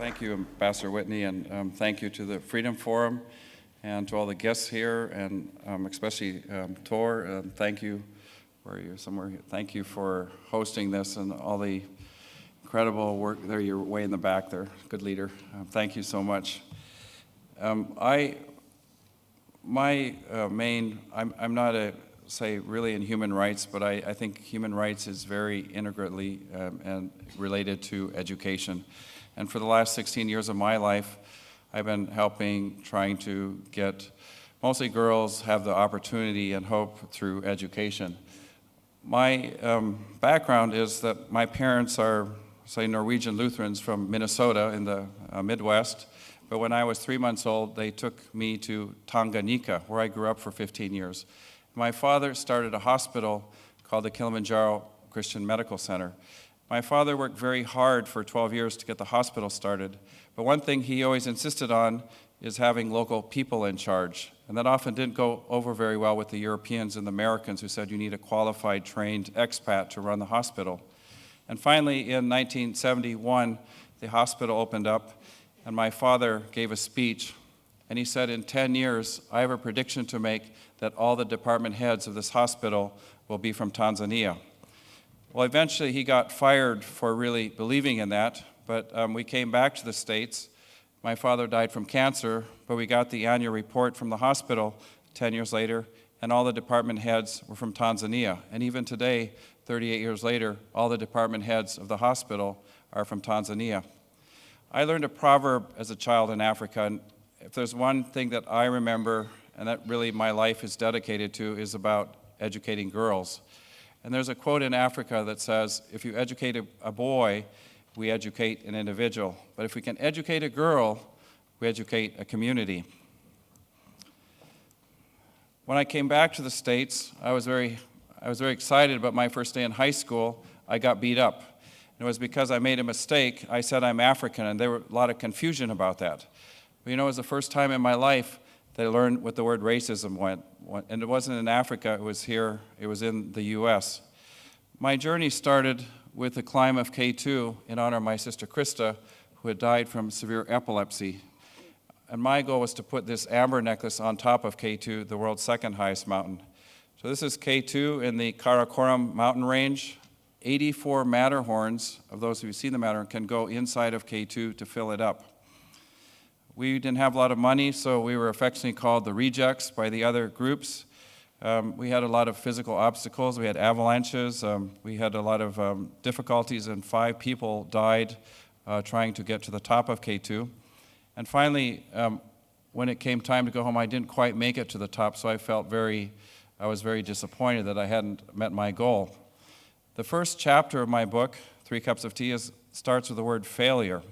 Thank you, Ambassador Whitney, and thank you to the Freedom Forum and to all the guests here, and especially Tor. Thank you, where are you? Somewhere here. Thank you for hosting this and all the incredible work. There, you're way in the back there. Good leader. Thank you so much. I'm not really in human rights, but I think human rights is very integrally and related to education. And for the last 16 years of my life, I've been trying to get mostly girls have the opportunity and hope through education. My background is that my parents are, say, Norwegian Lutherans from Minnesota in the Midwest. But when I was 3 months old, they took me to Tanganyika, where I grew up for 15 years. My father started a hospital called the Kilimanjaro Christian Medical Center. My father worked very hard for 12 years to get the hospital started, but one thing he always insisted on is having local people in charge. And that often didn't go over very well with the Europeans and the Americans who said you need a qualified, trained expat to run the hospital. And finally, in 1971, the hospital opened up, and my father gave a speech, and he said, in 10 years, I have a prediction to make that all the department heads of this hospital will be from Tanzania. Well, eventually he got fired for really believing in that, but we came back to the States. My father died from cancer, but we got the annual report from the hospital 10 years later, and all the department heads were from Tanzania. And even today, 38 years later, all the department heads of the hospital are from Tanzania. I learned a proverb as a child in Africa, and if there's one thing that I remember, and that really my life is dedicated to, is about educating girls. And there's a quote in Africa that says, if you educate a boy, we educate an individual. But if we can educate a girl, we educate a community. When I came back to the States, I was very excited about my first day in high school. I got beat up. And it was because I made a mistake. I said I'm African, and there was a lot of confusion about that. But it was the first time in my life that I learned what the word racism meant. And it wasn't in Africa, it was here, it was in the US. My journey started with the climb of K2 in honor of my sister Krista, who had died from severe epilepsy. And my goal was to put this amber necklace on top of K2, the world's second highest mountain. So this is K2 in the Karakoram mountain range. 84 Matterhorns, of those who've seen the Matterhorn, can go inside of K2 to fill it up. We didn't have a lot of money, so we were affectionately called the rejects by the other groups. We had a lot of physical obstacles. We had avalanches. We had a lot of difficulties, and 5 people died trying to get to the top of K2. And finally, when it came time to go home, I didn't quite make it to the top, so I was very disappointed that I hadn't met my goal. The first chapter of my book, 3 Cups of Tea, starts with the word failure.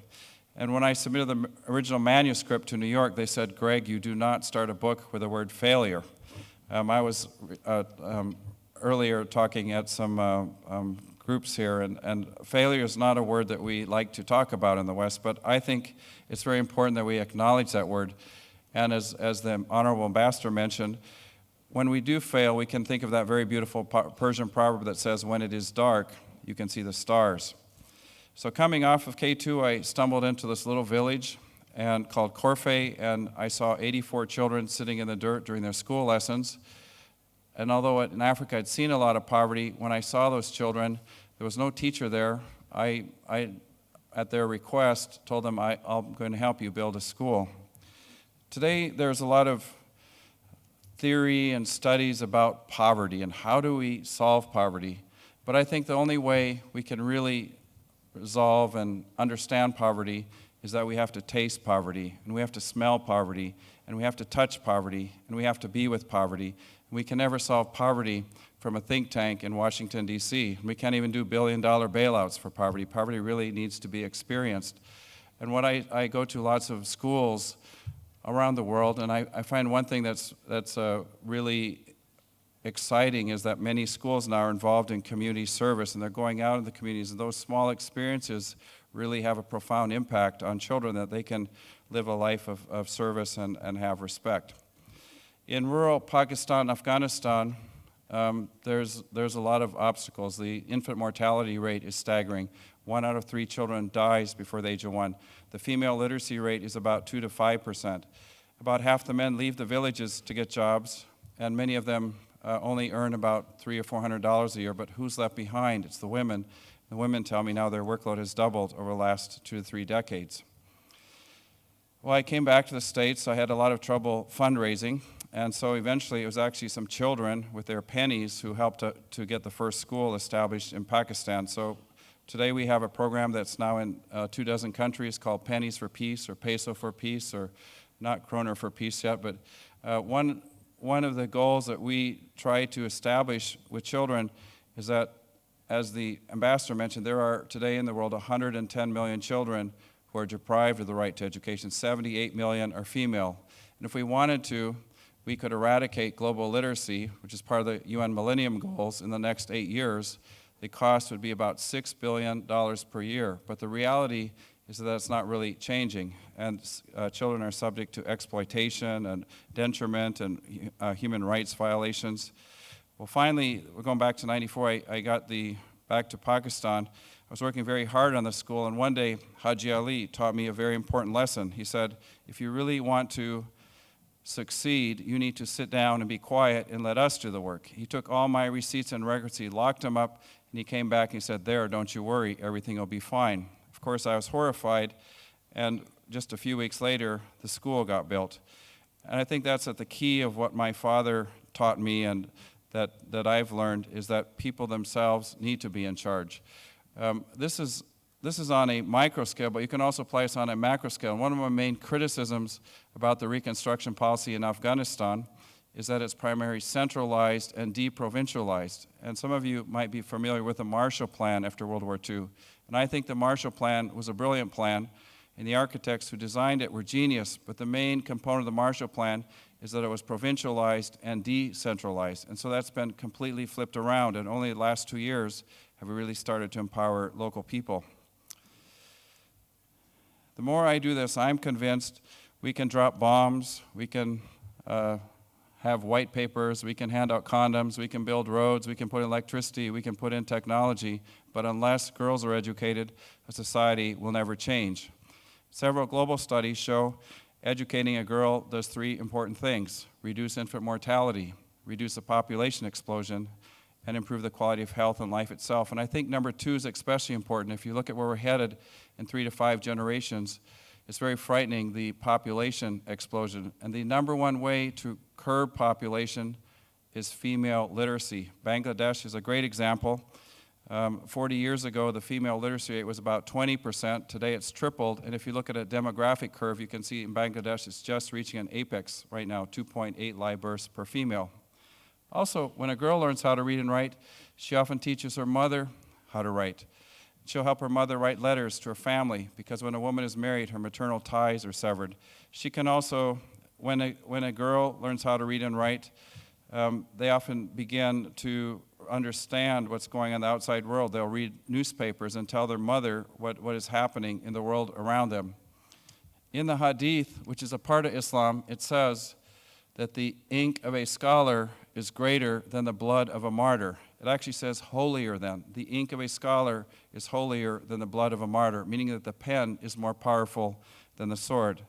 And when I submitted the original manuscript to New York, they said, Greg, you do not start a book with the word failure. I was earlier talking at some groups here, and failure is not a word that we like to talk about in the West, but I think it's very important that we acknowledge that word. And as the Honorable Ambassador mentioned, when we do fail, we can think of that very beautiful Persian proverb that says, when it is dark, you can see the stars. So coming off of K2, I stumbled into this little village called Corfe, and I saw 84 children sitting in the dirt during their school lessons. And although in Africa I'd seen a lot of poverty, when I saw those children, there was no teacher there. I at their request, told them I'm going to help you build a school. Today, there's a lot of theory and studies about poverty and how do we solve poverty. But I think the only way we can really resolve and understand poverty is that we have to taste poverty, and we have to smell poverty, and we have to touch poverty, and we have to be with poverty. And we can never solve poverty from a think tank in Washington, D.C. We can't even do billion-dollar bailouts for poverty. Poverty really needs to be experienced. And when I go to lots of schools around the world, and I find one thing that's really exciting is that many schools now are involved in community service, and they're going out in the communities, and those small experiences really have a profound impact on children, that they can live a life of service and have respect. In rural Pakistan and Afghanistan, there's a lot of obstacles. The infant mortality rate is staggering. 1 out of 3 children dies before the age of 1. The female literacy rate is about 2 to 5%. About half the men leave the villages to get jobs, and many of them only earn about $300 or $400 a year, but who's left behind? It's the women. The women tell me now their workload has doubled over the last 2 to 3 decades. Well, I came back to the States. I had a lot of trouble fundraising, and so eventually it was actually some children with their pennies who helped to get the first school established in Pakistan. So today we have a program that's now in 24 countries called Pennies for Peace, or Peso for Peace, or not Kroner for Peace yet, but one of the goals that we try to establish with children is that, as the ambassador mentioned, there are today in the world 110 million children who are deprived of the right to education. 78 million are female. And if we wanted to, we could eradicate global literacy, which is part of the UN Millennium Goals, in the next 8 years. The cost would be about $6 billion per year. But the reality is that that's not really changing. And children are subject to exploitation and detriment and human rights violations. Well, finally, we're going back to 94. I got back to Pakistan. I was working very hard on the school, and one day Haji Ali taught me a very important lesson. He said, if you really want to succeed, you need to sit down and be quiet and let us do the work. He took all my receipts and records, he locked them up, and he came back and he said, there, don't you worry, everything will be fine. Of course, I was horrified, and just a few weeks later, the school got built. And I think that's at the key of what my father taught me, and that I've learned, is that people themselves need to be in charge. This is on a micro scale, but you can also apply this on a macro scale. And one of my main criticisms about the reconstruction policy in Afghanistan is that it's primarily centralized and deprovincialized. And some of you might be familiar with the Marshall Plan after World War II. And I think the Marshall Plan was a brilliant plan, and the architects who designed it were genius, but the main component of the Marshall Plan is that it was provincialized and decentralized. And so that's been completely flipped around, and only the last 2 years have we really started to empower local people. The more I do this, I'm convinced we can drop bombs, we can have white papers, we can hand out condoms, we can build roads, we can put in electricity, we can put in technology, but unless girls are educated, a society will never change. Several global studies show educating a girl does 3 important things: reduce infant mortality, reduce the population explosion, and improve the quality of health and life itself. And I think number 2 is especially important. If you look at where we're headed in 3 to 5 generations, it's very frightening, the population explosion. And the number 1 way to curb population is female literacy. Bangladesh is a great example. 40 years ago, the female literacy rate was about 20%. Today it's tripled. And if you look at a demographic curve, you can see in Bangladesh it's just reaching an apex right now, 2.8 live births per female. Also, when a girl learns how to read and write, she often teaches her mother how to write. She'll help her mother write letters to her family, because when a woman is married, her maternal ties are severed. She can also, when a girl learns how to read and write, they often begin to understand what's going on in the outside world. They'll read newspapers and tell their mother what is happening in the world around them. In the Hadith, which is a part of Islam, it says that the ink of a scholar is greater than the blood of a martyr. It actually says holier than. The ink of a scholar is holier than the blood of a martyr, meaning that the pen is more powerful than the sword.